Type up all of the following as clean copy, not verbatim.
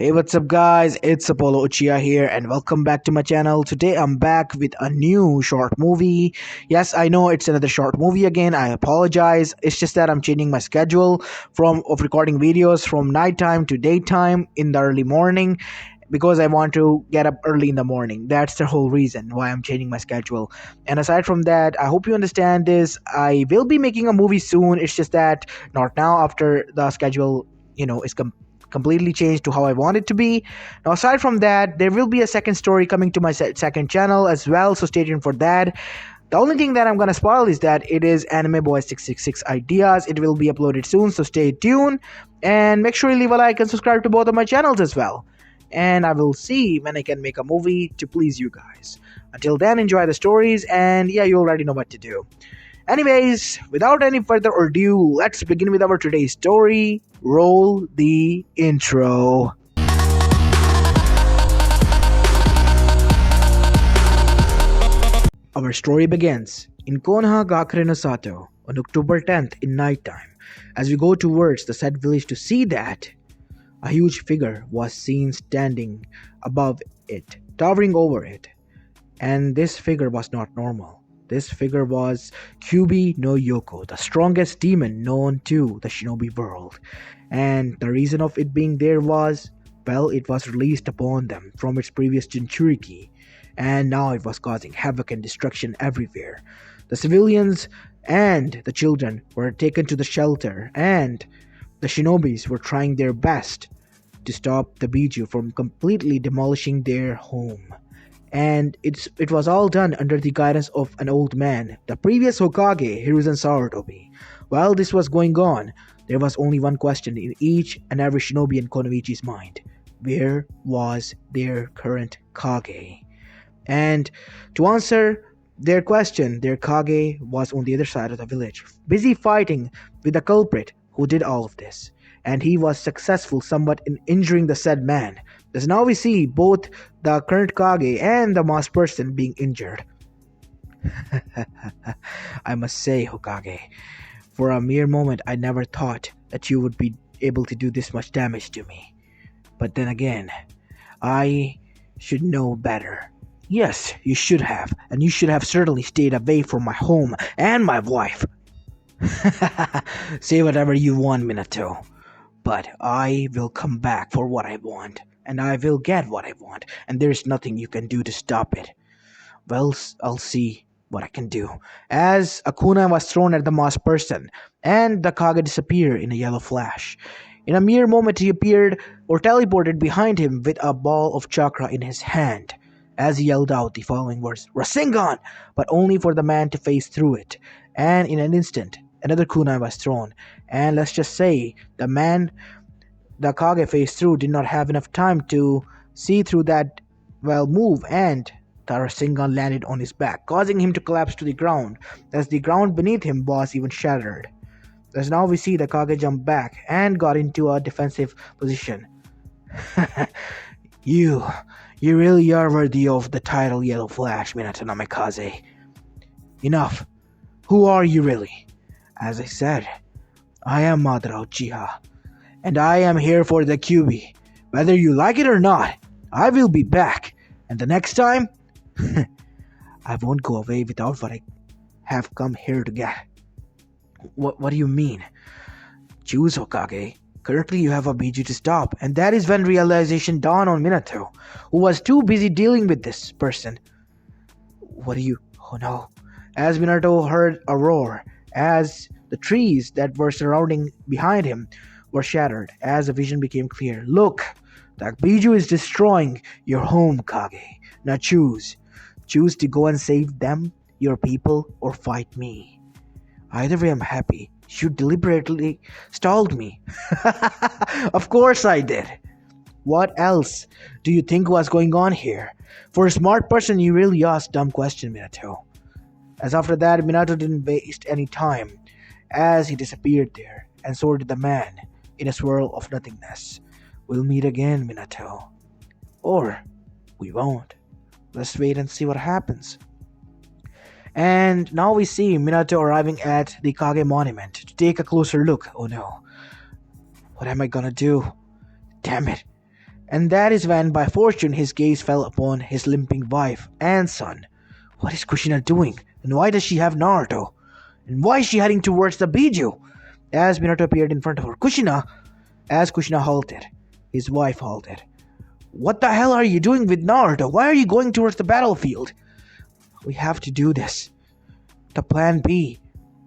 Hey, what's up, guys? It's Apollo Uchiha here, and welcome back to my channel. Today, I'm back with a new short movie. Yes, I know it's another short movie again. I apologize. It's just that I'm changing my schedule from of recording videos from nighttime to daytime in the early morning because I want to get up early in the morning. That's the whole reason why I'm changing my schedule. And aside from that, I hope you understand this. I will be making a movie soon. It's just that not now after the schedule, is completely changed to how I want it to be. Now, aside from that, there will be a second story coming to my second channel as well, so stay tuned for that. The only thing that I'm gonna spoil is that it is Anime Boy 666 Ideas. It will be uploaded soon, so stay tuned and make sure you leave a like and subscribe to both of my channels as well. And I will see when I can make a movie to please you guys. Until then, enjoy the stories, and yeah, you already know what to do. Anyways, without any further ado, let's begin with our today's story. Roll the intro. Our story begins in Konoha Gakure no Sato on October 10th in nighttime. As we go towards the said village to see that, a huge figure was seen standing above it, towering over it. And this figure was not normal. This figure was Kyubi no Yoko, the strongest demon known to the shinobi world. And the reason of it being there was, well, it was released upon them from its previous Jinchuriki, and now it was causing havoc and destruction everywhere. The civilians and the children were taken to the shelter, and the shinobis were trying their best to stop the Biju from completely demolishing their home. And it was all done under the guidance of an old man, the previous Hokage, Hiruzen Sarutobi. While this was going on, there was only one question in each and every shinobi in Konoichi's mind. Where was their current Kage? And to answer their question, their Kage was on the other side of the village, busy fighting with the culprit who did all of this. And he was successful somewhat in injuring the said man. Thus now we see both the current Kage and the masked person being injured. I must say, Hokage, for a mere moment I never thought that you would be able to do this much damage to me. But then again, I should know better. Yes, you should have, and you should have certainly stayed away from my home and my wife. Say whatever you want, Minato. But I will come back for what I want, and I will get what I want, and there is nothing you can do to stop it. Well, I'll see what I can do. As a kunai was thrown at the masked person, and the Kage disappeared in a yellow flash. In a mere moment he appeared or teleported behind him with a ball of chakra in his hand. As he yelled out the following words, Rasengan! But only for the man to face through it. And in an instant, another kunai was thrown. And let's just say, the Kage faced through did not have enough time to see through that, move, and the Rasengan landed on his back, causing him to collapse to the ground, as the ground beneath him was even shattered. As now we see the Kage jump back and got into a defensive position. You really are worthy of the title Yellow Flash, Minato Namikaze. Enough. Who are you really? As I said, I am Madara Uchiha, and I am here for the Kyubi. Whether you like it or not, I will be back, and the next time, I won't go away without what I have come here to get. What do you mean? Choose, Hokage. Currently you have a Biju to stop, and that is when realization dawned on Minato, who was too busy dealing with this person. Oh no. As Minato heard a roar, as the trees that were surrounding behind him were shattered, as the vision became clear. Look, the Biju is destroying your home, Kage. Now choose. Choose to go and save them, your people, or fight me. Either way, I'm happy. You deliberately stalled me. Of course I did. What else do you think was going on here? For a smart person, you really asked dumb question, Minato. As after that, Minato didn't waste any time, as he disappeared there, and so did the man, in a swirl of nothingness. We'll meet again, Minato. Or we won't. Let's wait and see what happens. And now we see Minato arriving at the Kage monument to take a closer look. Oh no. What am I gonna do? Damn it. And that is when, by fortune, his gaze fell upon his limping wife and son. What is Kushina doing? And why does she have Naruto? And why is she heading towards the Biju? As Minato appeared in front of her, as Kushina halted, his wife halted. What the hell are you doing with Naruto? Why are you going towards the battlefield? We have to do this. The plan B.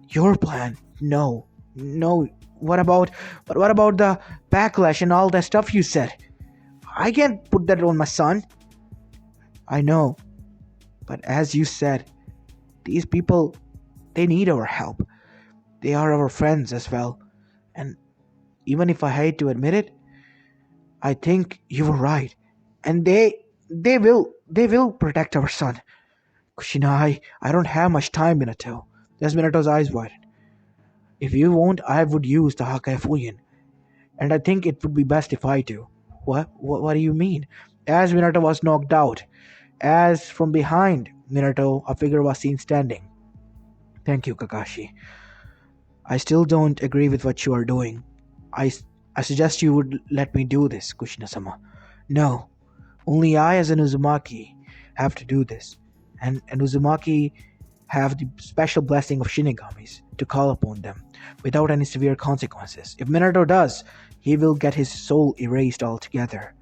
Your plan. No. No. What about the backlash and all that stuff you said? I can't put that on my son. I know. But as you said, these people, they need our help. They are our friends as well. And even if I hate to admit it, I think you were right. And they will protect our son. Kushina, I don't have much time, Minato. As Minato's eyes widened. If you won't, I would use the Hakai Fuyin. And I think it would be best if I do. What do you mean? As Minato was knocked out, as from behind Minato, a figure was seen standing. Thank you, Kakashi. I still don't agree with what you are doing. I suggest you would let me do this, Kushina-sama. No, only I as an Uzumaki have to do this. And Uzumaki have the special blessing of Shinigamis to call upon them without any severe consequences. If Minato does, he will get his soul erased altogether.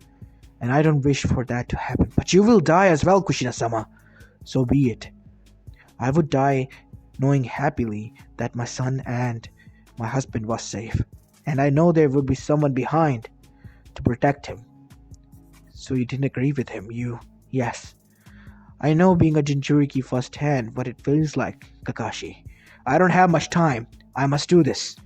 And I don't wish for that to happen. But you will die as well, Kushina-sama. So be it. I would die knowing happily that my son and my husband was safe. And I know there would be someone behind to protect him. So you didn't agree with him, Yes. I know being a Jinchuriki firsthand what it feels like, Kakashi. I don't have much time. I must do this.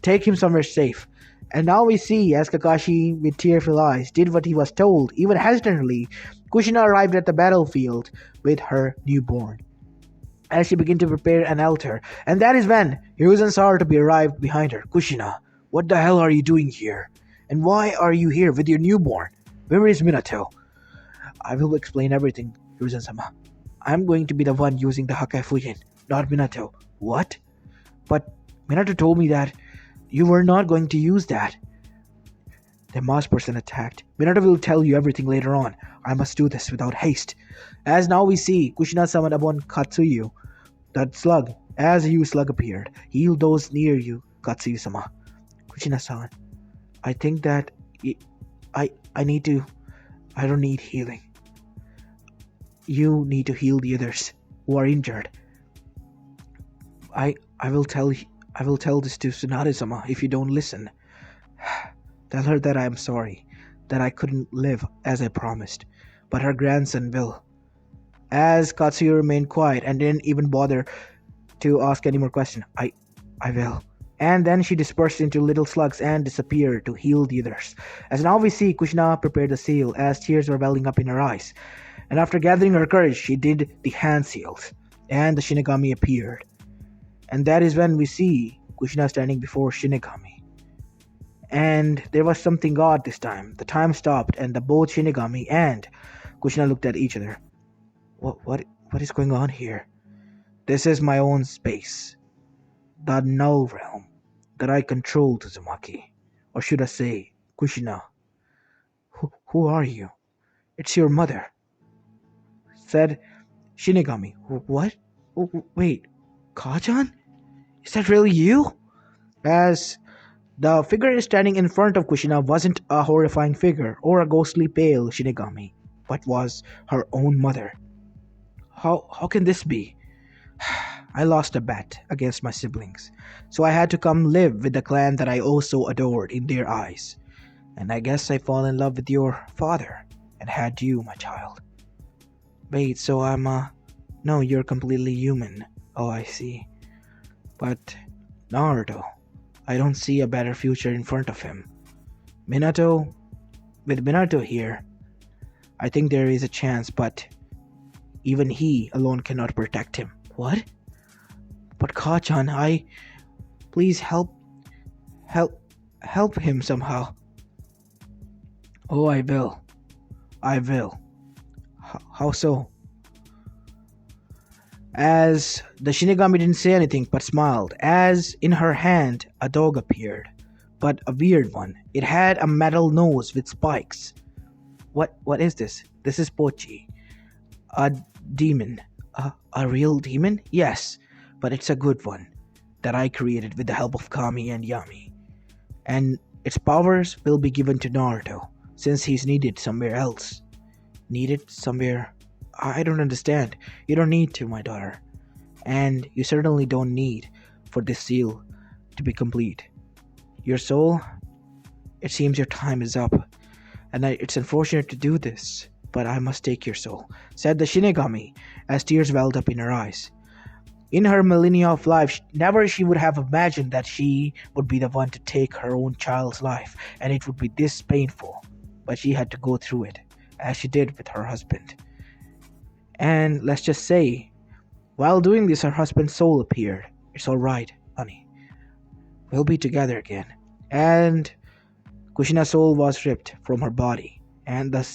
Take him somewhere safe. And now we see, as Kakashi, with tearful eyes, did what he was told, even hesitantly, Kushina arrived at the battlefield with her newborn. As she began to prepare an altar, and that is when Hiruzen saw her to be arrived behind her. Kushina, what the hell are you doing here? And why are you here with your newborn? Where is Minato? I will explain everything, Hiruzen-sama. I'm going to be the one using the Hakai Fuyin, not Minato. What? But Minato told me that you were not going to use that. The mouse person attacked. Minato will tell you everything later on. I must do this without haste. As now we see, Kushina summoned upon Katsuyu, that slug. As a huge slug appeared, heal those near you, Katsuyu-sama. Kushina-san, I think that I don't need healing. You need to heal the others who are injured. I will tell this to Tsunade-sama if you don't listen. Tell her that I am sorry, that I couldn't live as I promised, but her grandson will. As Katsuyu remained quiet and didn't even bother to ask any more questions, I will. And then she dispersed into little slugs and disappeared to heal the others. As now we see Kushina prepare the seal as tears were welling up in her eyes. And after gathering her courage, she did the hand seals, and the Shinigami appeared. And that is when we see Kushina standing before Shinigami. And there was something odd this time. The time stopped, and both Shinigami and Kushina looked at each other. What is going on here? This is my own space. The null realm that I control, Uzumaki. Or should I say, Kushina. Who are you? It's your mother, said Shinigami. What? Wait, Kajan? Is that really you? As the figure standing in front of Kushina wasn't a horrifying figure or a ghostly pale Shinigami, but was her own mother. How can this be? I lost a bet against my siblings, so I had to come live with the clan that I also adored in their eyes. And I guess I fell in love with your father and had you, my child. Wait, so no, you're completely human. Oh, I see. But Naruto, I don't see a better future in front of him. With Minato here, I think there is a chance, but even he alone cannot protect him. What? But Kajan, please help him somehow. Oh, I will. How so? As the Shinigami didn't say anything but smiled, as in her hand a dog appeared, but a weird one. It had a metal nose with spikes. What is this? This is Pochi. A demon. A real demon? Yes, but it's a good one that I created with the help of Kami and Yami. And its powers will be given to Naruto, since he's needed somewhere else. Needed somewhere? I don't understand. You don't need to, my daughter. And you certainly don't need for this seal to be complete. Your soul? It seems your time is up. And it's unfortunate to do this, but I must take your soul, said the Shinigami, as tears welled up in her eyes. In her millennia of life, never she would have imagined that she would be the one to take her own child's life, and it would be this painful. But she had to go through it, as she did with her husband. And let's just say, while doing this, her husband's soul appeared. It's alright, honey. We'll be together again. And Kushina's soul was ripped from her body, and the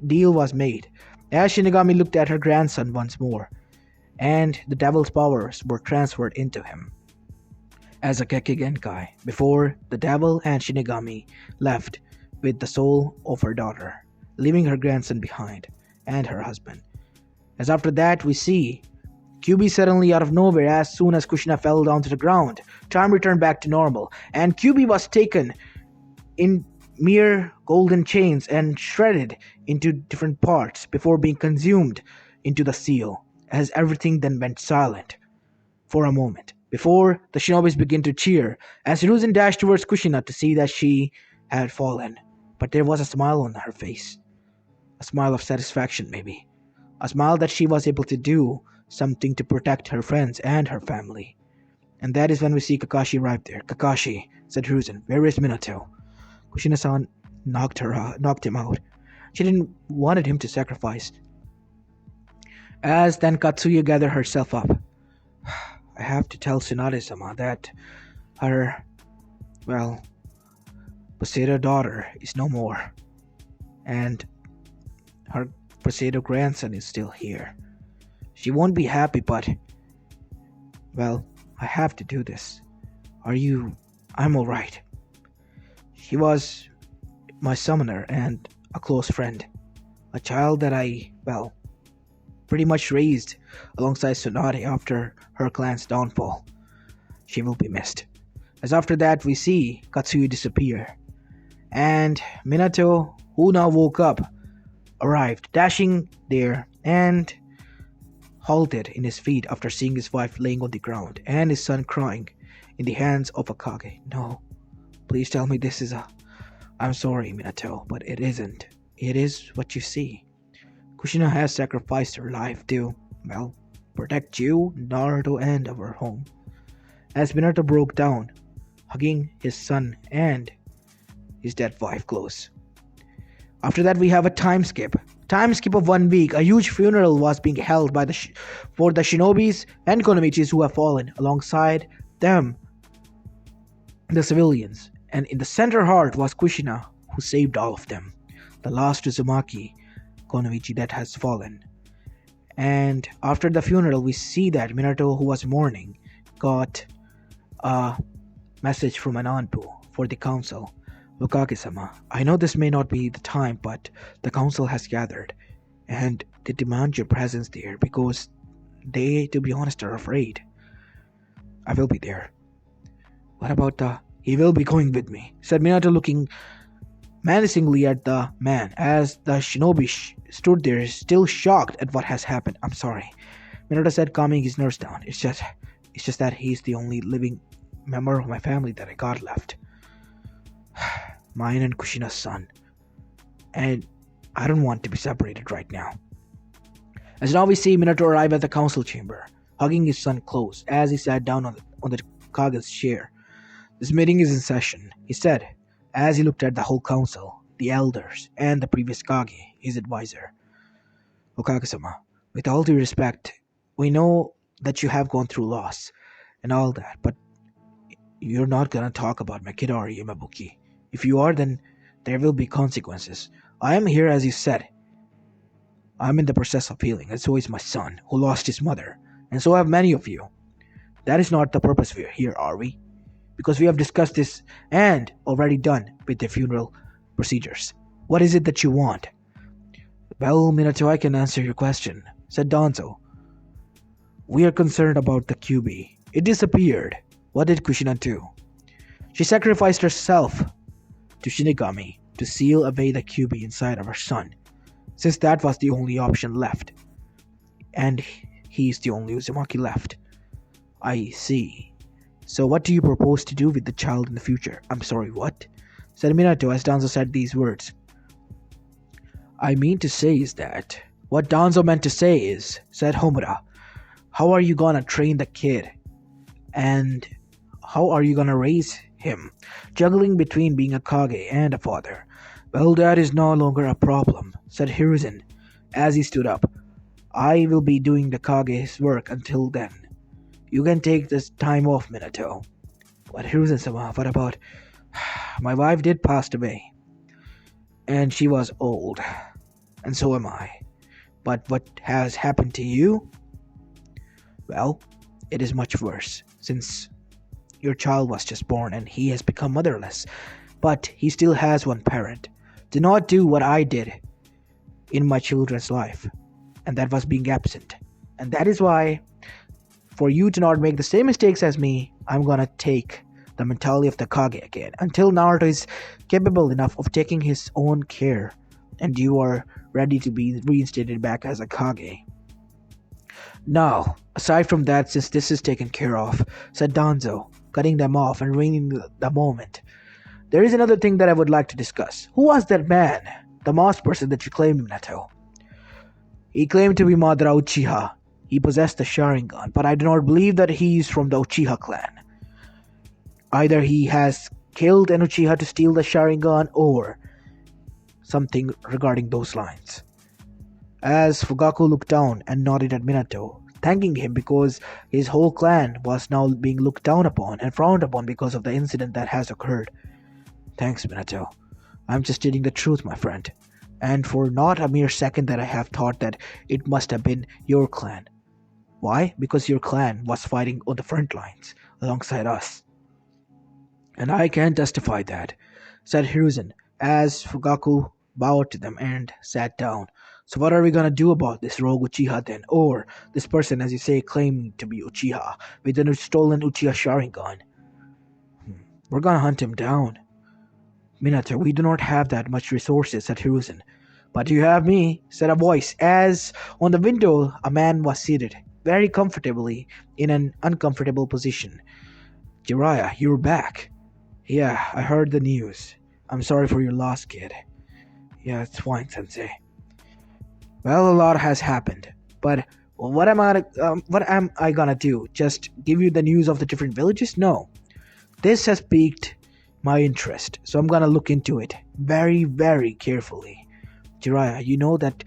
deal was made. As Shinigami looked at her grandson once more, and the devil's powers were transferred into him. As a Gekigenkai, before the devil and Shinigami left with the soul of her daughter, leaving her grandson behind, and her husband. As after that, we see Kyuubi suddenly out of nowhere, as soon as Kushina fell down to the ground, time returned back to normal, and Kyuubi was taken in mere golden chains and shredded into different parts before being consumed into the seal, as everything then went silent for a moment, before the shinobis began to cheer, as Hiruzen dashed towards Kushina to see that she had fallen. But there was a smile on her face. A smile of satisfaction, maybe. A smile that she was able to do something to protect her friends and her family. And that is when we see Kakashi arrive there. Kakashi, said Hiruzen, where is Minato? Kushina-san knocked him out. She didn't wanted him to sacrifice. As then Katsuya gathered herself up. I have to tell Tsunade-sama that her, Poseidon daughter is no more. And her Poseidon grandson is still here. She won't be happy, but, I have to do this. I'm alright. She was my summoner and a close friend. A child that I, pretty much raised alongside Tsunade after her clan's downfall. She will be missed. As after that, we see Katsuya disappear. And Minato, who now woke up, arrived, dashing there and halted in his feet after seeing his wife laying on the ground and his son crying in the hands of a Kage. No, please tell me this is I'm sorry, Minato, but it isn't. It is what you see. Kushina has sacrificed her life to, protect you, Naruto, and our home. As Minato broke down, hugging his son and his dead wife close. After that, we have a time skip. Time skip of 1 week. A huge funeral was being held by for the shinobis and konomichis who have fallen. Alongside them, the civilians. And in the center heart was Kushina, who saved all of them. The last Uzumaki konomichi that has fallen. And after the funeral, we see that Minato, who was mourning, got a message from an Anpu for the council. Hokage-sama, I know this may not be the time, but the council has gathered, and they demand your presence there because they, to be honest, are afraid. I will be there. What about he will be going with me, said Minato, looking menacingly at the man, as the shinobi stood there, still shocked at what has happened. I'm sorry, Minato said, calming his nerves down. It's just that he's the only living member of my family that I got left. Mine and Kushina's son. And I don't want to be separated right now. As now we see Minato arrive at the council chamber, hugging his son close as he sat down on the Kage's chair. This meeting is in session, he said, as he looked at the whole council, the elders, and the previous Kage, his advisor. Hokage-sama, with all due respect, we know that you have gone through loss and all that, but you're not gonna talk about Makidari Imabuki. If you are, then there will be consequences. I am here, as you said. I'm in the process of healing, and so is my son, who lost his mother, and so have many of you. That is not the purpose we're here, are we? Because we have discussed this and already done with the funeral procedures. What is it that you want? Well, Minato, I can answer your question, said Danzo. We are concerned about the QB. It disappeared. What did Kushina do? She sacrificed herself to Shinigami to seal away the QB inside of her son, since that was the only option left. And he's the only Uzumaki left. I see. So what do you propose to do with the child in the future? I'm sorry, what? Said Minato as Danzo said these words. I mean to say is that... What Danzo meant to say is, said Homura, how are you gonna train the kid? And how are you gonna raise him? Juggling between being a Kage and a father. Well, that is no longer a problem, said Hiruzen as he stood up. I will be doing the Kage's work until then. You can take this time off, Minato. What, Hiruzen-sama, what about... My wife did pass away. And she was old. And so am I. But what has happened to you? Well, it is much worse, since your child was just born and he has become motherless. But he still has one parent. Do not do what I did in my children's life, and that was being absent. And that is why, for you to not make the same mistakes as me, I'm gonna take the mentality of the Kage again, until Naruto is capable enough of taking his own care, and you are ready to be reinstated back as a Kage. Now, aside from that, since this is taken care of, said Danzo, cutting them off and reining the moment, there is another thing that I would like to discuss. Who was that man, the masked person that you claimed, Minato? He claimed to be Madara Uchiha. He possessed the Sharingan, but I do not believe that he is from the Uchiha clan. Either he has killed an Uchiha to steal the Sharingan, or something regarding those lines. As Fugaku looked down and nodded at Minato, thanking him because his whole clan was now being looked down upon and frowned upon because of the incident that has occurred. Thanks, Minato. I'm just stating the truth, my friend. And for not a mere second that I have thought that it must have been your clan. Why? Because your clan was fighting on the front lines alongside us. And I can testify that, said Hiruzen, as Fugaku bowed to them and sat down. So what are we gonna do about this rogue Uchiha then? Or this person, as you say, claiming to be Uchiha with a stolen Uchiha Sharingan? We're gonna hunt him down. Minato, we do not have that much resources, said Hiruzen. But you have me, said a voice, as on the window a man was seated, very comfortably, in an uncomfortable position. Jiraiya, you're back. Yeah, I heard the news. I'm sorry for your loss, kid. Yeah, it's fine, Sensei. Well, a lot has happened, but what am I gonna do? Just give you the news of the different villages? No. This has piqued my interest, so I'm gonna look into it very, very carefully. Jiraiya, you know that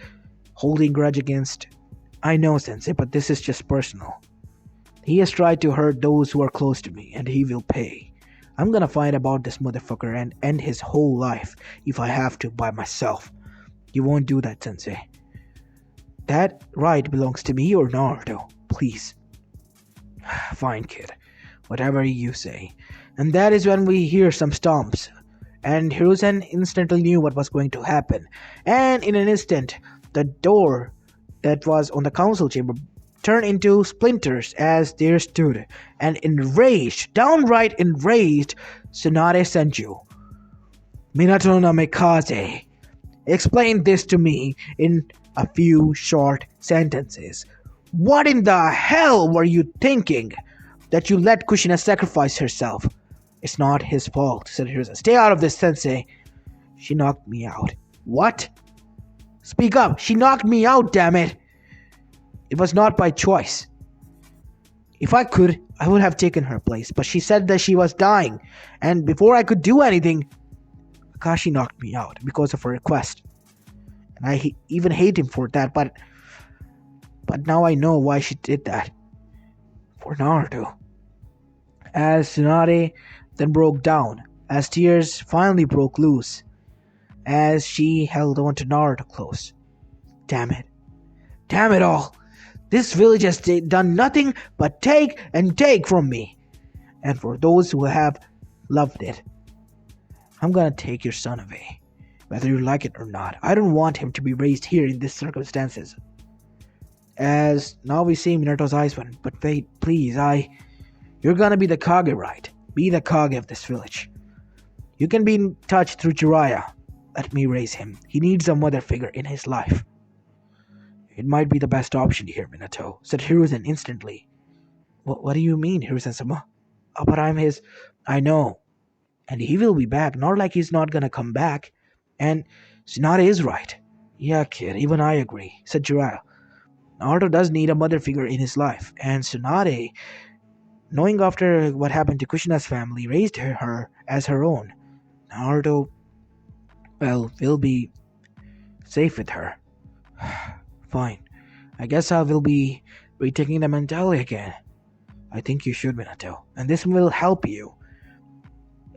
holding grudge against... I know, Sensei, but this is just personal. He has tried to hurt those who are close to me, and he will pay. I'm gonna find about this motherfucker and end his whole life if I have to by myself. You won't do that, Sensei. That right belongs to me or Naruto, please. Fine, kid. Whatever you say. And that is when we hear some stomps. And Hiruzen instantly knew what was going to happen. And in an instant, the door that was on the council chamber turned into splinters as there stood an enraged, downright enraged Tsunade Senju. Minato no Mikaze, explain this to me in a few short sentences. What in the hell were you thinking? That you let Kushina sacrifice herself? It's not his fault, said Hiruzen. Stay out of this, Sensei. She knocked me out. What? Speak up. She knocked me out, damn it. It was not by choice. If I could, I would have taken her place, but she said that she was dying, and before I could do anything, Akashi knocked me out because of her request. And I even hate him for that, but now I know why she did that. For Naruto. As Tsunade then broke down, as tears finally broke loose, as she held on to Naruto close. Damn it. Damn it all. This village has done nothing but take and take from me. And for those who have loved it, I'm gonna take your son away. whether you like it or not. I don't want him to be raised here in these circumstances. As now we see Minato's eyes widen. But wait, please, you're gonna be the Kage, right? Be the Kage of this village. You can be in touch through Jiraiya. Let me raise him. He needs a mother figure in his life. It might be the best option here, Minato, said Hiruzen instantly. What do you mean, Hiruzen-sama? But I'm his... I know. And he will be back, not like he's not gonna come back. And Tsunade is right. Yeah, kid, even I agree, said Jiraiya. Naruto does need a mother figure in his life, and Tsunade, knowing after what happened to Kushina's family, raised her as her own. Naruto, well, will be safe with her. Fine. I guess I will be retaking the mentality again. I think you should, Minato. And this will help you.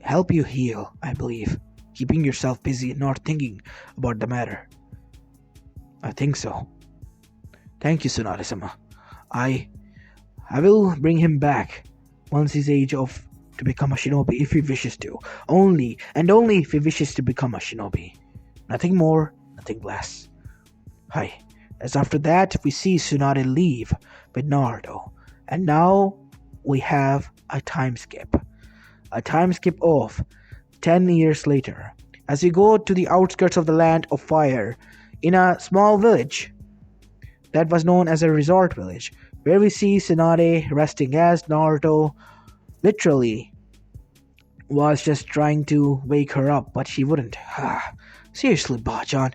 Help you heal, I believe. Keeping yourself busy and not thinking about the matter. I think so. Thank you, Tsunade-sama. I will bring him back once he's age of to become a shinobi if he wishes to. Only if he wishes to become a shinobi. Nothing more, nothing less. Hi. As after that, we see Tsunade leave with Naruto. And now we have a time skip. A time skip of 10 years later. As we go to the outskirts of the land of fire, in a small village that was known as a resort village, where we see Tsunade resting as Naruto literally was just trying to wake her up, but she wouldn't. Seriously, Bachan,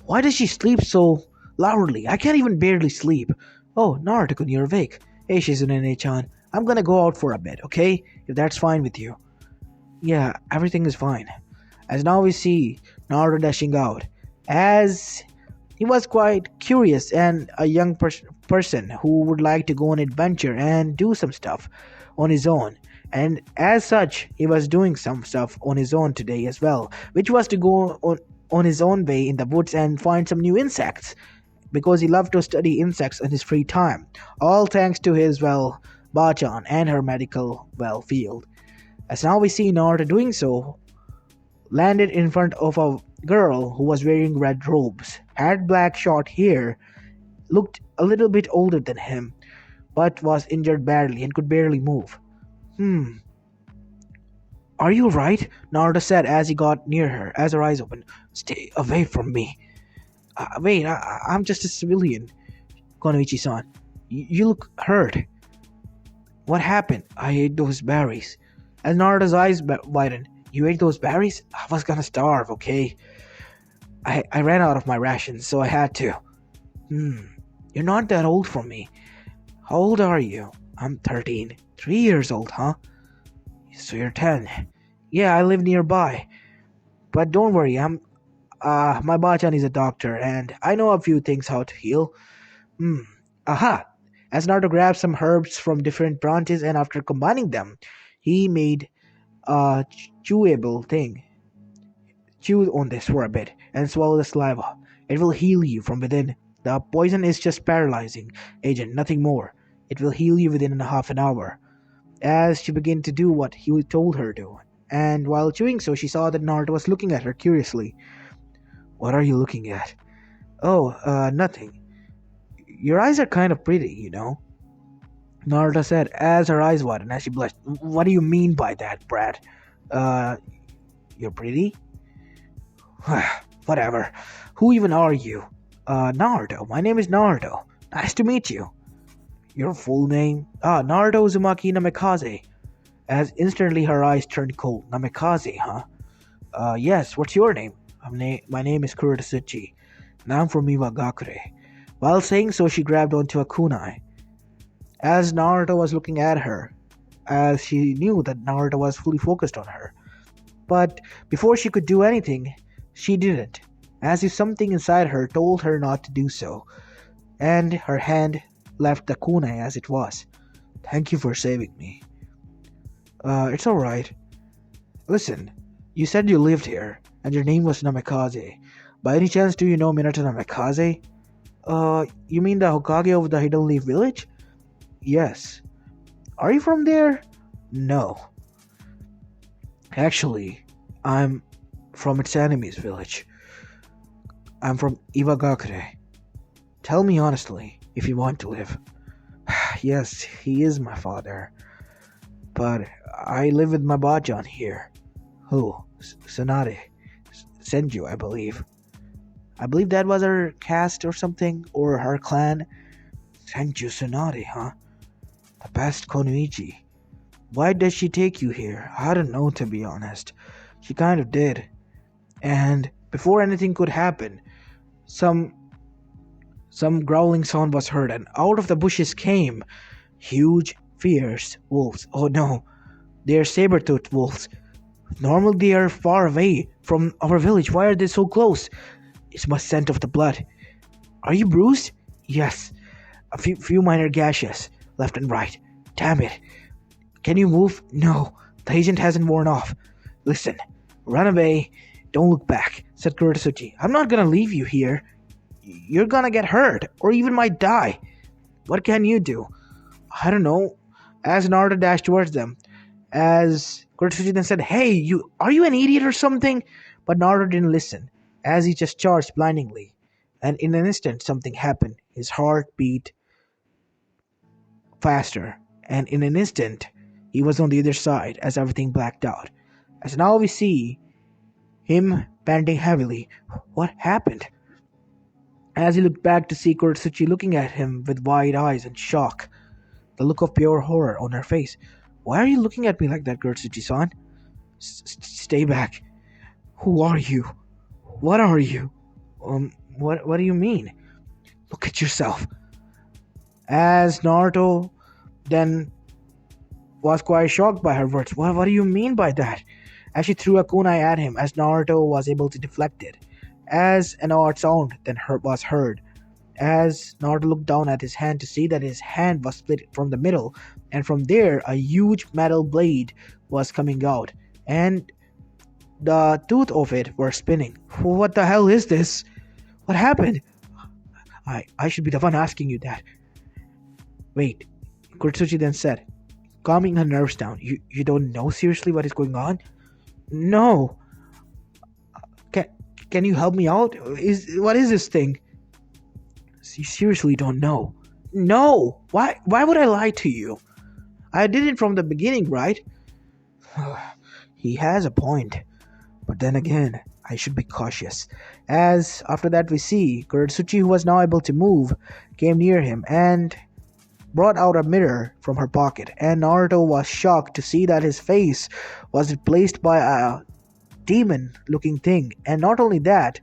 why does she sleep so loudly? I can't even barely sleep. Oh, Naruto-kun, you're awake. Hey, Shizune-chan, I'm gonna go out for a bit, okay? If that's fine with you. Yeah, everything is fine. As now we see Naruto dashing out, as he was quite curious and a young person who would like to go on adventure and do some stuff on his own. And as such, he was doing some stuff on his own today as well, which was to go on his own way in the woods and find some new insects, because he loved to study insects in his free time, all thanks to his, well, Bachan and her medical, well, field. As now we see Naruto doing so, landed in front of a girl who was wearing red robes, had black short hair, looked a little bit older than him, but was injured badly and could barely move. Are you right? Naruto said as he got near her, as her eyes opened. Stay away from me. Wait, I'm just a civilian. Konoichi-san, you look hurt. What happened? I ate those berries. As Naruto's eyes widened, you ate those berries? I was gonna starve, okay? I ran out of my rations, so I had to. You're not that old for me. How old are you? I'm 13. 3 years old, huh? So you're 10. Yeah, I live nearby. But don't worry, my Bachan is a doctor, and I know a few things how to heal. Aha! As Naruto grabbed some herbs from different branches, and after combining them, he made a chewable thing. Chew on this for a bit, and swallow the saliva. It will heal you from within. The poison is just paralyzing agent, nothing more. It will heal you within half an hour. As she began to do what he told her to, and while doing so, she saw that Naruto was looking at her curiously. What are you looking at? Oh, nothing. Your eyes are kind of pretty, you know. Naruto said as her eyes widened as she blushed. What do you mean by that, Brad? You're pretty? Whatever. Who even are you? Naruto. My name is Naruto. Nice to meet you. Your full name? Naruto Uzumaki Namikaze. As instantly her eyes turned cold. Namikaze, huh? Yes, what's your name? My name is Kursuchi, and I'm from Iwagakure. While saying so, she grabbed onto a kunai. As Naruto was looking at her, as she knew that Naruto was fully focused on her. But before she could do anything, she didn't, as if something inside her told her not to do so, and her hand left the kunai as it was. Thank you for saving me. It's alright. Listen, you said you lived here, and your name was Namikaze. By any chance do you know Minato Namikaze? You mean the Hokage of the Hidden Leaf Village? Yes. Are you from there? No. Actually, I'm from its enemy's village. I'm from Iwagakure. Tell me honestly, if you want to live. Yes, he is my father, but I live with my Bajan here. Who? Sanade. Senju, I believe. I believe that was her caste or something, or her clan. Senju Sanade, huh? The best Konoichi. Why does she take you here? I don't know, to be honest. She kind of did. And before anything could happen, some some growling sound was heard, and out of the bushes came huge, fierce wolves. Oh no, they are saber-toothed wolves. Normally they are far away from our village. Why are they so close? It's my scent of the blood. Are you bruised? Yes. A few minor gashes, left and right. Damn it. Can you move? No. The agent hasn't worn off. Listen. Run away. Don't look back, said Kursuchi. I'm not gonna leave you here. You're gonna get hurt, or even might die. What can you do? I don't know. As Naruto dashed towards them, as Kurtsuchi then said, Hey, are you an idiot or something? But Naruto didn't listen, as he just charged blindingly. And in an instant, something happened. His heart beat faster, and in an instant, he was on the other side as everything blacked out. As now we see him panting heavily. What happened? As he looked back to see Kurtsuchi looking at him with wide eyes and shock, the look of pure horror on her face. Why are you looking at me like that, Kurtsuchi-san? Stay back. Who are you? What are you? What do you mean? Look at yourself. As Naruto then was quite shocked by her words. What do you mean by that? As she threw a kunai at him, as Naruto was able to deflect it. As an odd sound then was heard. As Naruto looked down at his hand to see that his hand was split from the middle, and from there a huge metal blade was coming out, and the tooth of it were spinning. What the hell is this? What happened? I should be the one asking you that. Wait, Kurtsuchi then said, calming her nerves down. You don't know seriously what is going on? No. Can you help me out? What is this thing? You seriously don't know? No! Why would I lie to you? I did it from the beginning, right? He has a point. But then again, I should be cautious. As after that we see, Kursuchi, who was now able to move, came near him and brought out a mirror from her pocket. And Naruto was shocked to see that his face was replaced by a demon-looking thing. And not only that,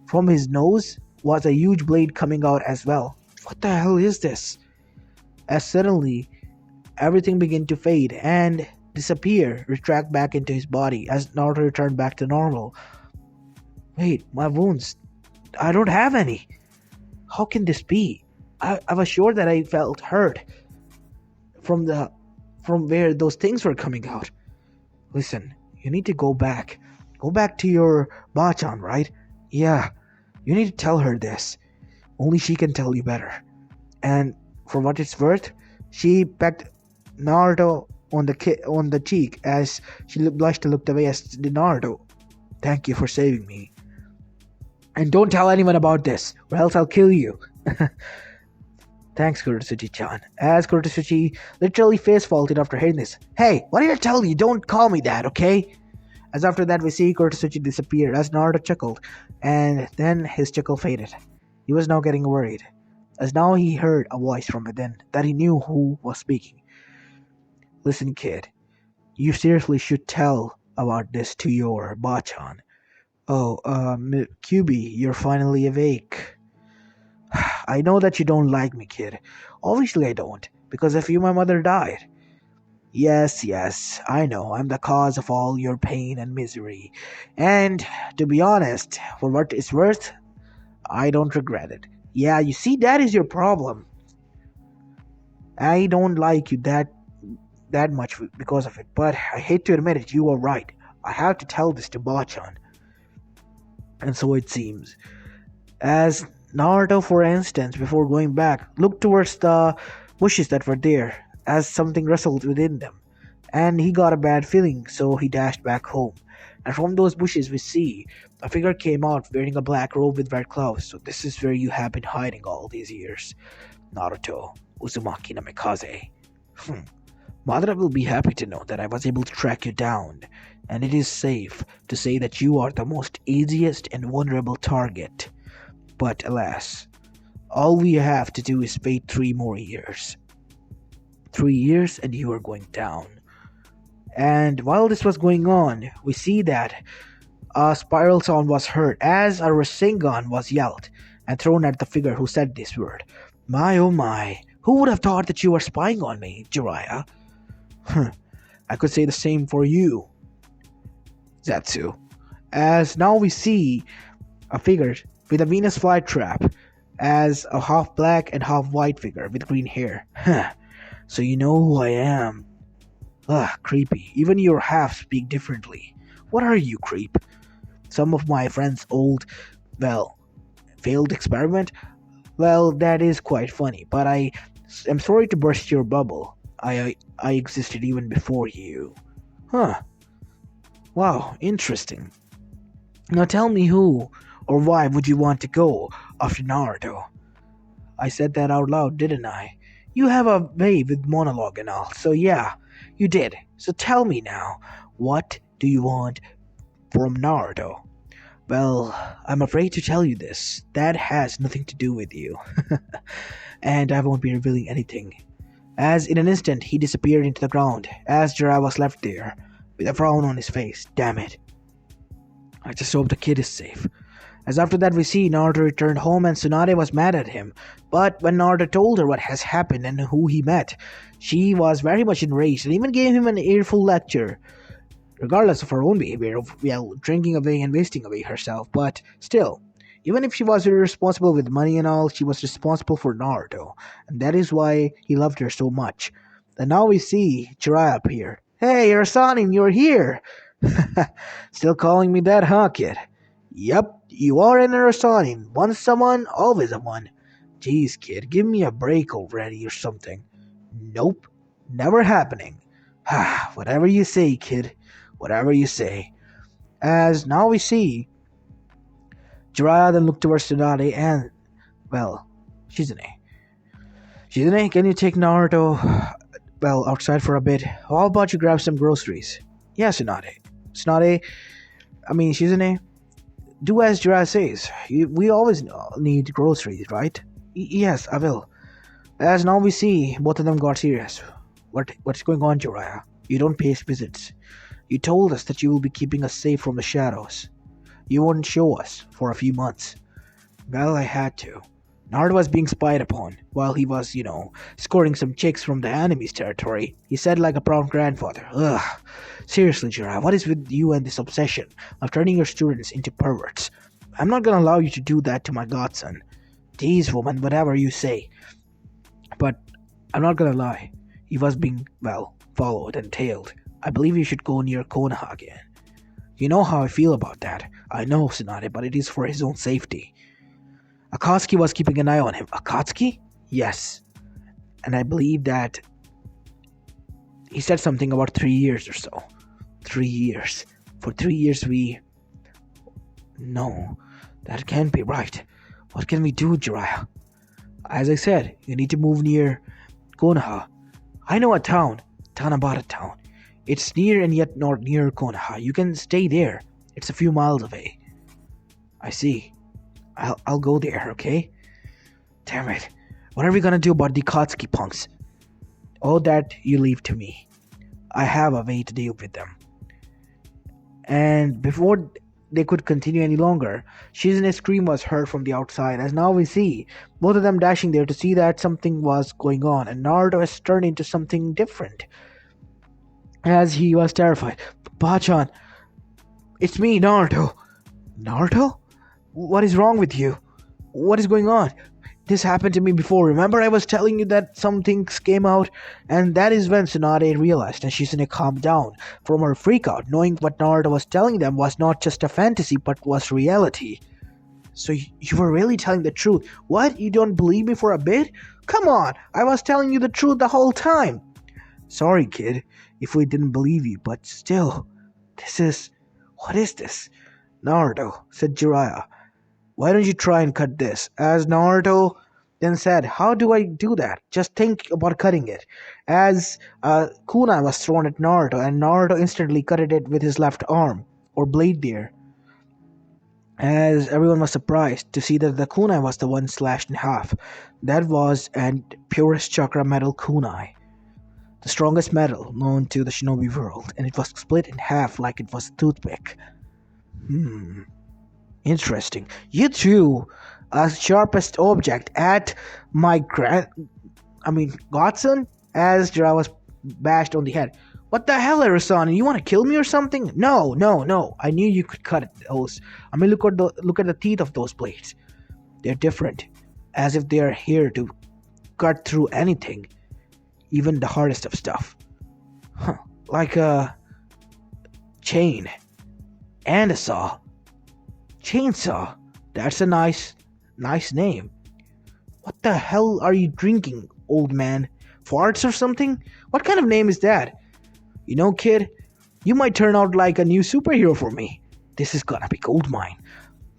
from his nose was a huge blade coming out as well. What the hell is this? As suddenly, everything began to fade and disappear, retract back into his body as Naruto returned back to normal. Wait, my wounds. I don't have any. How can this be? I was sure that I felt hurt from where those things were coming out. Listen, you need to go back. Go back to your Bachan, right? Yeah. You need to tell her this. Only she can tell you better. And for what it's worth, she pecked Naruto on the cheek as she blushed and looked away as did Naruto. Thank you for saving me. And don't tell anyone about this, or else I'll kill you. Thanks, Kurtsuchi-chan. As Kurtsuchi literally face-faulted after hearing this. Hey, what did I tell you? Don't call me that, okay? As after that we see Kurtsuchi disappear as Naruto chuckled, and then his chuckle faded. He was now getting worried, as now he heard a voice from within that he knew who was speaking. Listen, kid, you seriously should tell about this to your Bachan. Oh, QB, you're finally awake. I know that you don't like me, kid. Obviously I don't, because of you my mother died. Yes, I know, I'm the cause of all your pain and misery. And, to be honest, for what it's worth, I don't regret it. Yeah, you see, that is your problem. I don't like you that much because of it, but I hate to admit it, you are right. I have to tell this to Bachan. And so it seems. As Naruto, for instance, before going back, looked towards the bushes that were there, as something rustled within them, and he got a bad feeling, so he dashed back home. And from those bushes we see a figure came out wearing a black robe with red gloves. So this is where you have been hiding all these years, Naruto Uzumaki Namikaze. Hmm. Madara will be happy to know that I was able to track you down, and it is safe to say that you are the most easiest and vulnerable target. But alas, all we have to do is wait 3 more years. 3 years and you are going down. And while this was going on, we see that a spiral sound was heard as a Rasengan was yelled and thrown at the figure who said this word. My oh my, who would have thought that you were spying on me, Jiraiya? I could say the same for you, Zetsu. As now we see a figure with a Venus flytrap as a half black and half white figure with green hair. So you know who I am. Creepy. Even your half speak differently. What are you, creep? Some of my friends' old, failed experiment? Well, that is quite funny, but I am sorry to burst your bubble. I existed even before you. Huh. Wow, interesting. Now tell me who or why would you want to go after Naruto? I said that out loud, didn't I? You have a way with monologue and all, so yeah, you did. So tell me now, what do you want from Naruto? Well, I'm afraid to tell you this. That has nothing to do with you. And I won't be revealing anything. As in an instant he disappeared into the ground, as Jiraiya was left there, with a frown on his face. Damn it. I just hope the kid is safe. As after that we see Naruto returned home and Tsunade was mad at him. But when Naruto told her what has happened and who he met, she was very much enraged and even gave him an earful lecture. Regardless of her own behavior of, drinking away and wasting away herself. But still, even if she was irresponsible with money and all, she was responsible for Naruto. And that is why he loved her so much. And now we see Jiraiya appear. Hey, Urasanin, you're here! Still calling me that, huh, kid? Yep, you are an Urasanin. Once someone, always a one. Jeez, kid, give me a break already or something. Nope, never happening. Whatever you say, kid. Whatever you say. As now we see Jiraiya then looked towards Tsunade and, Shizune. Shizune, can you take Naruto, outside for a bit? How about you grab some groceries? Yeah, Tsunade. Shizune, do as Jiraiya says. We always need groceries, right? Yes, I will. As now we see, both of them got serious. What's going on, Jiraiya? You don't pay visits. You told us that you will be keeping us safe from the shadows. You wouldn't show us for a few months. Well, I had to. Naruto was being spied upon while he was, scoring some chicks from the enemy's territory. He said like a proud grandfather. Ugh. Seriously, Jiraiya, what is with you and this obsession of turning your students into perverts? I'm not gonna allow you to do that to my godson. Tease, woman, whatever you say. But I'm not gonna lie. He was being, followed and tailed. I believe you should go near Konoha again. You know how I feel about that. I know, Tsunade, but it is for his own safety. Akatsuki was keeping an eye on him. Akatsuki? Yes. And I believe that he said something about 3 years or so. 3 years. For 3 years No, that can't be right. What can we do, Jiraiya? As I said, you need to move near Konoha. I know a town, Tanabata town. It's near and yet not near Konoha. You can stay there. It's a few miles away. I see. I'll go there, okay? Damn it. What are we gonna do about the Akatsuki punks? All that you leave to me. I have a way to deal with them. And before they could continue any longer, Shizune's scream was heard from the outside, as now we see both of them dashing there to see that something was going on, and Naruto has turned into something different. As he was terrified. Bachan, it's me, Naruto. Naruto? What is wrong with you? What is going on? This happened to me before. Remember I was telling you that some things came out? And that is when Tsunade realized and Shizune calmed down from her freakout, knowing what Naruto was telling them was not just a fantasy but was reality. So you were really telling the truth? What? You don't believe me for a bit? Come on! I was telling you the truth the whole time! Sorry, kid, if we didn't believe you, but still, this is What is this? Naruto, said Jiraiya. Why don't you try and cut this? As Naruto then said, how do I do that? Just think about cutting it. As kunai was thrown at Naruto, and Naruto instantly cut it with his left arm, or blade there. As everyone was surprised to see that the kunai was the one slashed in half. That was an purest chakra metal kunai, the strongest metal known to the shinobi world, and it was split in half like it was a toothpick. Interesting. You threw a sharpest object at my godson, as Jiraiya was bashed on the head. What the hell, Erasan? You want to kill me or something? No, no, no. I knew you could cut those. Look at the teeth of those blades. They're different, as if they are here to cut through anything, even the hardest of stuff. Like a chain and a saw. Chainsaw. That's a nice name. What the hell are you drinking, old man? Farts or something? What kind of name is that? You know, kid, you might turn out like a new superhero for me. This is gonna be goldmine.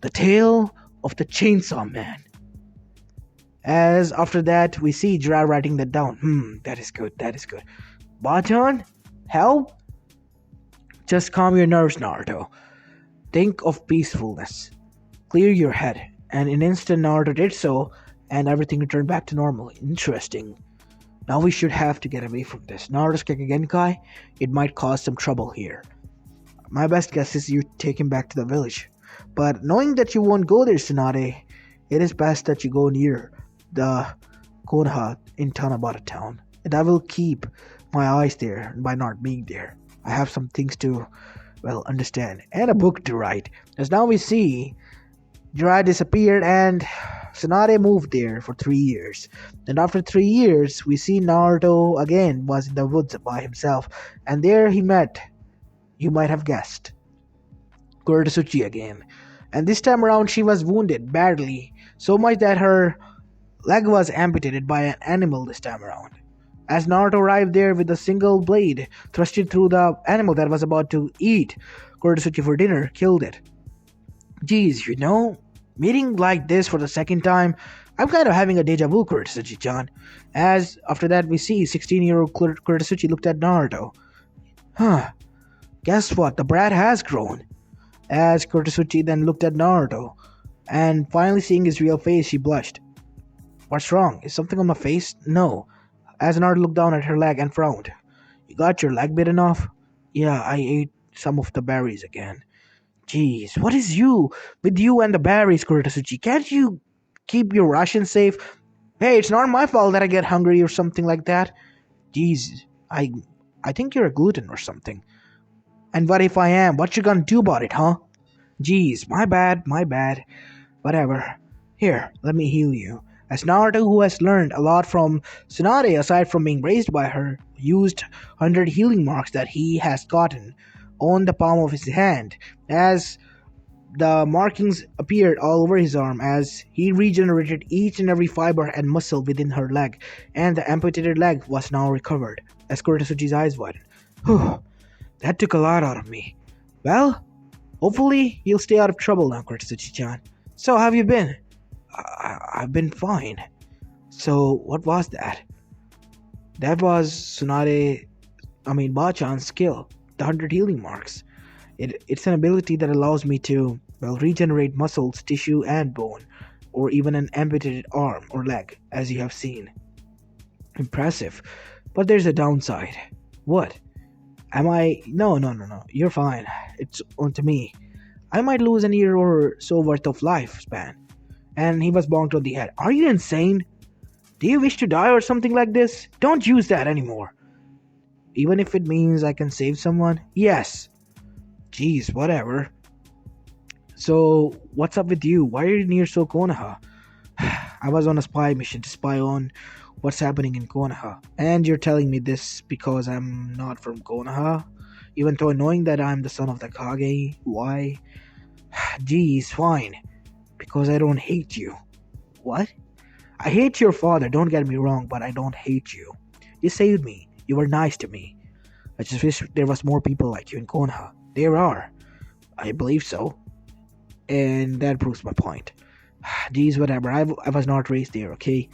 The Tale of the Chainsaw Man. As after that, we see Jiraiya writing that down. That is good. Bachan? Help? Just calm your nerves, Naruto. Think of peacefulness. Clear your head. And in an instant, Naruto did so, and everything returned back to normal. Interesting. Now we should have to get away from this. Naruto's Genkai, it might cause some trouble here. My best guess is you take him back to the village. But knowing that you won't go there, Tsunade, it is best that you go near the Konoha in Tanabata town. And I will keep my eyes there by not being there. I have some things to, understand. And a book to write. As now we see, Jiraiya disappeared and Tsunade moved there for 3 years. And after 3 years, we see Naruto again was in the woods by himself. And there he met, you might have guessed, Kursuchi again. And this time around she was wounded badly. So much that her leg was amputated by an animal this time around. As Naruto arrived there with a single blade, thrusted through the animal that was about to eat Kursuchi for dinner, killed it. Geez, meeting like this for the second time, I'm kind of having a deja vu, Kursuchi-chan. As after that we see 16-year-old Kursuchi looked at Naruto. Guess what? The brat has grown. As Kursuchi then looked at Naruto, and finally seeing his real face, she blushed. What's wrong? Is something on my face? No. As Naruto looked down at her leg and frowned. You got your leg bitten off? Yeah, I ate some of the berries again. Jeez, what is with you and the berries, Kursuchi? Can't you keep your rations safe? Hey, it's not my fault that I get hungry or something like that. Jeez, I think you're a gluten or something. And what if I am? What you gonna do about it, huh? Jeez, my bad. Whatever. Here, let me heal you. As Naruto, who has learned a lot from Tsunade aside from being raised by her, used 100 healing marks that he has gotten on the palm of his hand, as the markings appeared all over his arm as he regenerated each and every fiber and muscle within her leg, and the amputated leg was now recovered, as Kurtasuchi's eyes widened. Whew, that took a lot out of me. Well, hopefully you'll stay out of trouble now, Kurtasuchi-chan. So, how have you been? I've been fine. So, what was that? That was Bachan's skill, the 100 healing marks. It's an ability that allows me to, regenerate muscles, tissue, and bone, or even an amputated arm or leg, as you have seen. Impressive. But there's a downside. What? No. You're fine. It's onto me. I might lose an year or so worth of lifespan. And he was bonked on the head. Are you insane? Do you wish to die or something like this? Don't use that anymore. Even if it means I can save someone? Yes. Jeez, whatever. So, what's up with you? Why are you near Konoha? I was on a spy mission to spy on what's happening in Konoha. And you're telling me this because I'm not from Konoha? Even though knowing that I'm the son of the Kage? Why? Geez, fine. Because I don't hate you. What? I hate your father, don't get me wrong, but I don't hate you. You saved me. You were nice to me. I just wish there was more people like you in Konoha. There are. I believe so. And that proves my point. Geez, whatever. I was not raised there, okay?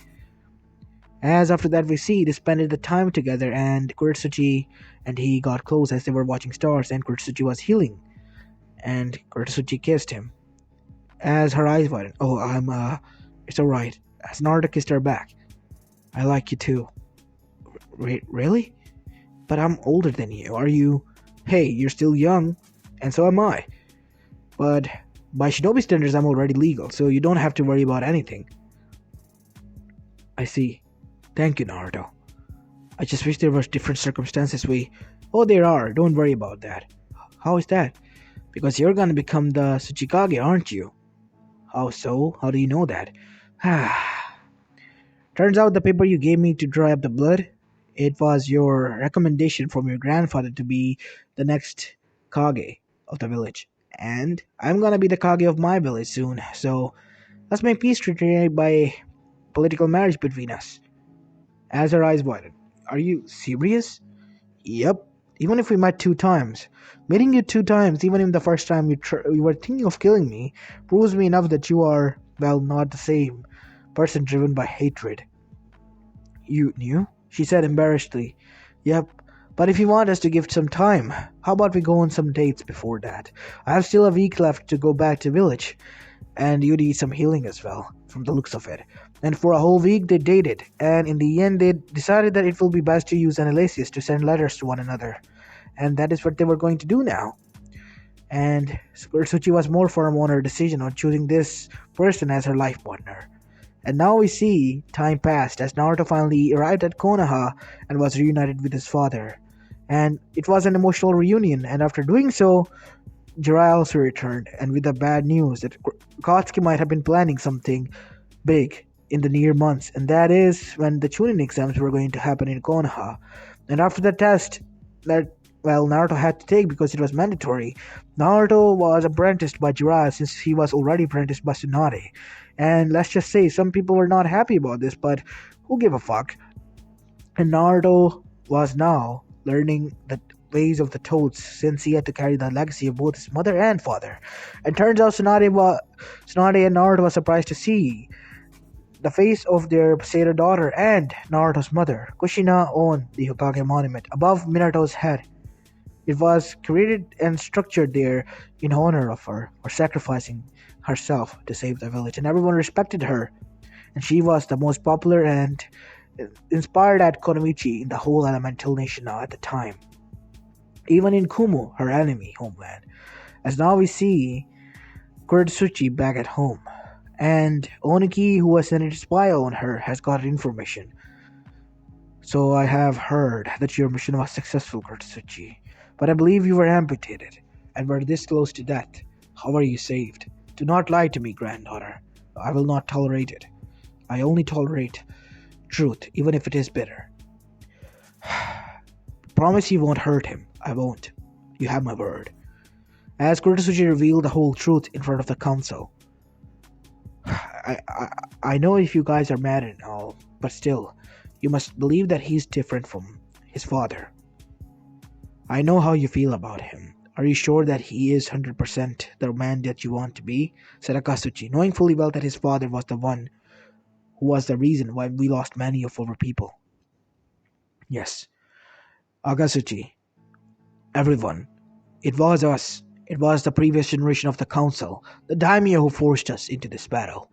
As after that we see they spent the time together and Kursuchi and he got close as they were watching stars and Kursuchi was healing. And Kursuchi kissed him. As her eyes widened, oh, it's alright. As Naruto kissed her back, I like you too. Really? But I'm older than you. Are you? Hey, you're still young, and so am I. But by shinobi standards, I'm already legal, so you don't have to worry about anything. I see. Thank you, Naruto. I just wish there were different circumstances Oh, there are. Don't worry about that. How is that? Because you're gonna become the Tsuchikage, aren't you? How so? How do you know that? Turns out the paper you gave me to dry up the blood, it was your recommendation from your grandfather to be the next Kage of the village. And I'm gonna be the Kage of my village soon, so let's make peace treaty by political marriage between us. As her eyes widened. Are you serious? Yep. Even if we met 2 times. Meeting you 2 times, even if the first time you were thinking of killing me, proves me enough that you are, well, not the same person driven by hatred. You knew? She said embarrassedly. Yep. But if you want us to give some time, how about we go on some dates before that? I have still a week left to go back to village. And you need some healing as well, from the looks of it. And for a whole week they dated, and in the end they decided that it will be best to use analysis to send letters to one another. And that is what they were going to do now. And Kursuchi was more firm on her decision on choosing this person as her life partner. And now we see time passed as Naruto finally arrived at Konoha and was reunited with his father. And it was an emotional reunion, and after doing so, Jiraiya also returned, and with the bad news that Akatsuki might have been planning something big in the near months, and that is when the Chunin exams were going to happen in Konoha. And after the test that, well, Naruto had to take because it was mandatory, Naruto was apprenticed by Jiraiya since he was already apprenticed by Tsunade. And let's just say some people were not happy about this, but who gave a fuck? And Naruto was now learning the ways of the toads since he had to carry the legacy of both his mother and father. And turns out Tsunade and Naruto were surprised to see the face of their Sailor daughter and Naruto's mother, Kushina, on the Hokage monument above Minato's head. It was created and structured there in honor of her, for sacrificing herself to save the village, and everyone respected her. And she was the most popular and inspired at Konomichi in the whole elemental nation now at the time. Even in Kumu, her enemy homeland. As now we see Kursuchi back at home. And Oniki, who was sent to spy on her, has got information. So I have heard that your mission was successful, Kursuchi. But I believe you were amputated, and were this close to death. How were you saved? Do not lie to me, granddaughter. I will not tolerate it. I only tolerate truth, even if it is bitter. Promise you won't hurt him. I won't. You have my word. As Kursuchi revealed the whole truth in front of the council. I know if you guys are mad and all, but still, you must believe that he's different from his father. I know how you feel about him. Are you sure that he is 100% the man that you want to be? Said Akatsuki, knowing fully well that his father was the one who was the reason why we lost many of our people. Yes. Akatsuki. Everyone. It was us. It was the previous generation of the council, the daimyo who forced us into this battle.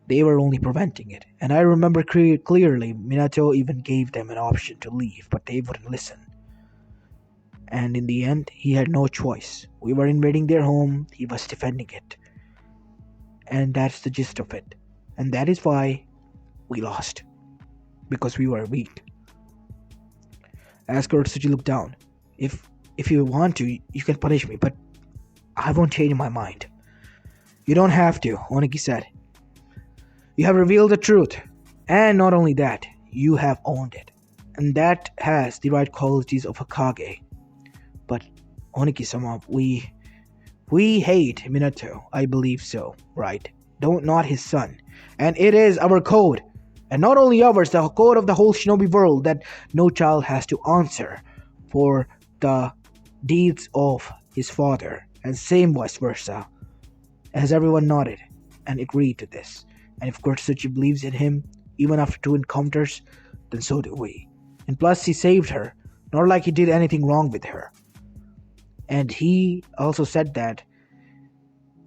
They were only preventing it, and I remember clearly Minato even gave them an option to leave, but they wouldn't listen. And in the end, he had no choice. We were invading their home, he was defending it. And that's the gist of it. And that is why we lost. Because we were weak. As Kursuchi looked down, if you want to, you can punish me, but I won't change my mind. You don't have to, Oniki said. You have revealed the truth. And not only that, you have owned it. And that has the right qualities of a Kage. But Oniki-sama, we hate Minato. I believe so, right? Not his son. And it is our code. And not only ours, the code of the whole shinobi world, that no child has to answer for the deeds of his father. and same vice versa, as everyone nodded and agreed to this. And if Kursuchi believes in him, even after two encounters, then so do we. And plus, he saved her, not like he did anything wrong with her. And he also said that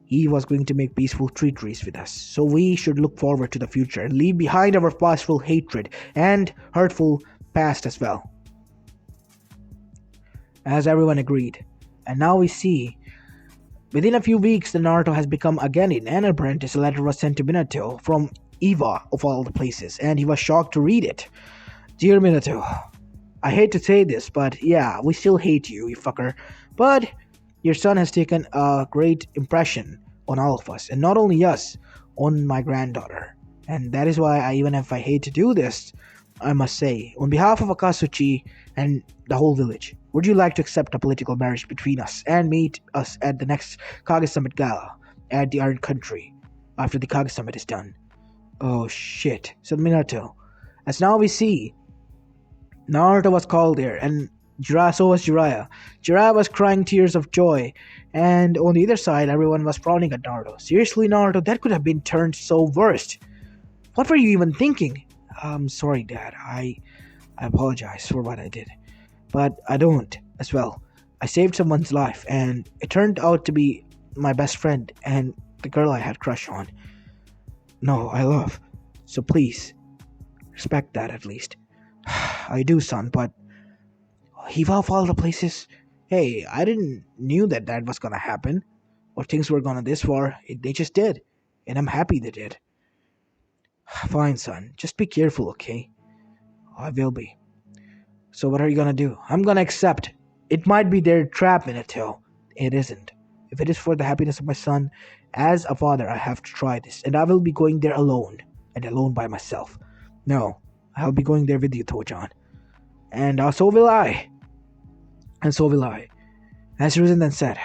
he was going to make peaceful treaties with us. So we should look forward to the future and leave behind our pastful hatred and hurtful past as well. As everyone agreed. And now we see, within a few weeks, the Naruto has become a genin and apprentice. A letter was sent to Minato from Eva, of all the places, and he was shocked to read it. Dear Minato, I hate to say this, but yeah, we still hate you, you fucker. But your son has taken a great impression on all of us, and not only us, on my granddaughter. And that is why, even if I hate to do this, I must say, on behalf of Akatsuki and the whole village, would you like to accept a political marriage between us and meet us at the next Kage Summit Gala at the Iron Country after the Kage Summit is done? Oh shit, said Minato. As now we see, Naruto was called there, and so was Jiraiya. Jiraiya was crying tears of joy, and on the other side, everyone was frowning at Naruto. Seriously, Naruto, that could have been turned so worst. What were you even thinking? I'm sorry, Dad. I apologize for what I did. But I don't, as well. I saved someone's life, and it turned out to be my best friend and the girl I had crush on. No, I love. So please, respect that at least. I do, son, but Hiva of all the places. Hey, I didn't knew that was gonna happen, or things were gonna this far. They just did, and I'm happy they did. Fine, son. Just be careful, okay? I will be. So what are you gonna do? I'm gonna accept. It might be their trap, Minato. It isn't. If it is for the happiness of my son, as a father, I have to try this, and I will be going there alone, and alone by myself. No, I'll be going there with you, Tojan. And so will I. And so will I. As Hiruzen then said,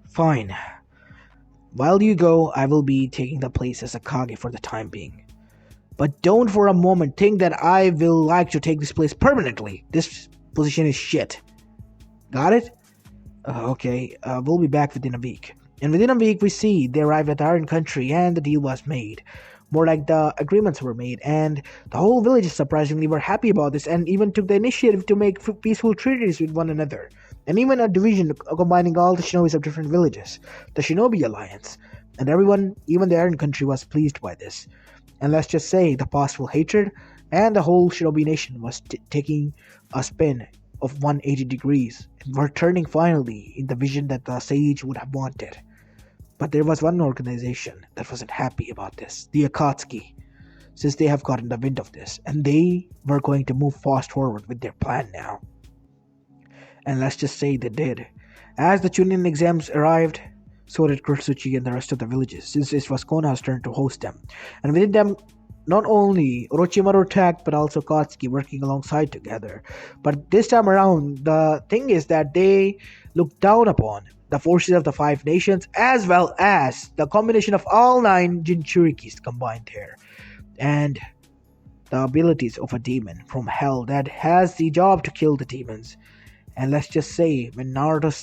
fine. While you go, I will be taking the place as a Kage for the time being. But don't for a moment think that I will like to take this place permanently. This position is shit. Got it? Okay, we'll be back within a week. And within a week, we see they arrived at the Iron Country and the deal was made. More like the agreements were made, and the whole village surprisingly were happy about this and even took the initiative to make peaceful treaties with one another. And even a division combining all the shinobis of different villages, the Shinobi Alliance. And everyone, even the Iron Country, was pleased by this. And let's just say the pastful hatred and the whole Shinobi Nation was taking a spin of 180 degrees and were turning finally in the vision that the sage would have wanted. But there was one organization that wasn't happy about this, the Akatsuki, since they have gotten the wind of this, and they were going to move fast forward with their plan now. And let's just say they did. As the Chunin exams arrived, so did Kursuchi and the rest of the villages, since it was Konoha's turn to host them. And within them, not only Orochimaru attacked, but also Akatsuki working alongside together. But this time around, the thing is that they looked down upon the forces of the five nations, as well as the combination of all 9 Jinchurikis combined here. And the abilities of a demon from hell that has the job to kill the demons. And let's just say, when Naruto's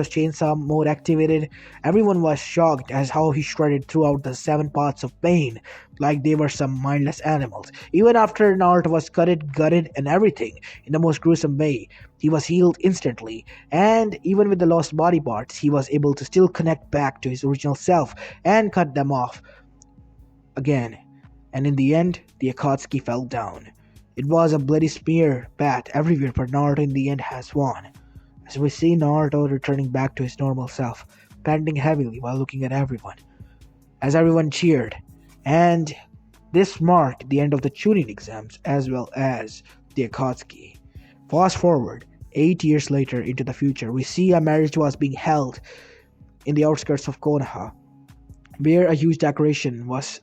chainsaw mode activated, everyone was shocked as how he shredded throughout the 7 parts of pain, like they were some mindless animals. Even after Naruto was gutted, and everything, in the most gruesome way, he was healed instantly. And even with the lost body parts, he was able to still connect back to his original self and cut them off again. And in the end, the Akatsuki fell down. It was a bloody spear bat everywhere, but Naruto in the end has won. As we see Naruto returning back to his normal self, panting heavily while looking at everyone. As everyone cheered. And this marked the end of the Chunin exams as well as the Akatsuki. Fast forward, 8 years later into the future, we see a marriage was being held in the outskirts of Konoha, where a huge decoration was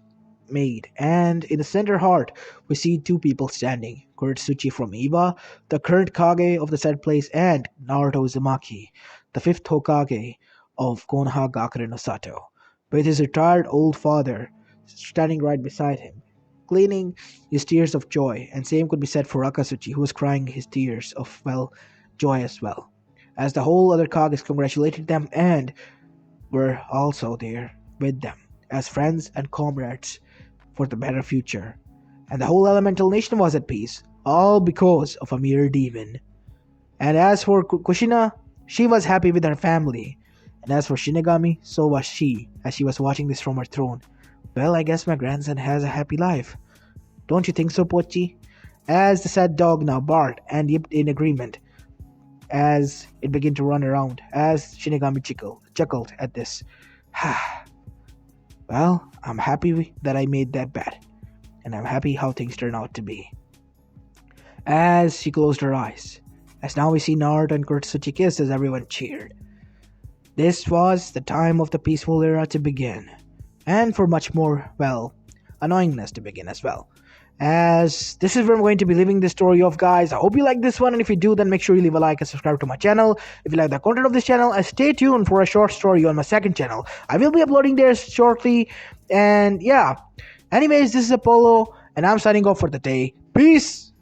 made, and in the center heart we see 2 people standing, Kursuchi from Eva, the current Kage of the said place, and Naruto Uzumaki, the 5th Hokage of Konoha Gakure no Sato, with his retired old father standing right beside him, cleaning his tears of joy. And same could be said for Akatsuki, who was crying his tears of, well, joy as well. as the whole other Kages congratulated them and were also there with them as friends and comrades for the better future. And the whole elemental nation was at peace, all because of a mere demon. And as for Kushina, she was happy with her family. And as for Shinigami, so was she, as she was watching this from her throne. Well, I guess my grandson has a happy life. Don't you think so, Pochi? As the sad dog now barked and yipped in agreement, as it began to run around, as Shinigami chuckled at this. Well, I'm happy that I made that bet, and I'm happy how things turned out to be. As she closed her eyes, as now we see Naruto and Kursuchi kiss as everyone cheered. This was the time of the peaceful era to begin, and for much more, well, annoyingness to begin as well. As this is where I'm going to be leaving this story off, guys. I hope you like this one, and if you do, then make sure you leave a like and subscribe to my channel. If you like the content of this channel, stay tuned for a short story on my second channel. I will be uploading there shortly, and yeah. Anyways, this is Apollo, and I'm signing off for the day. Peace!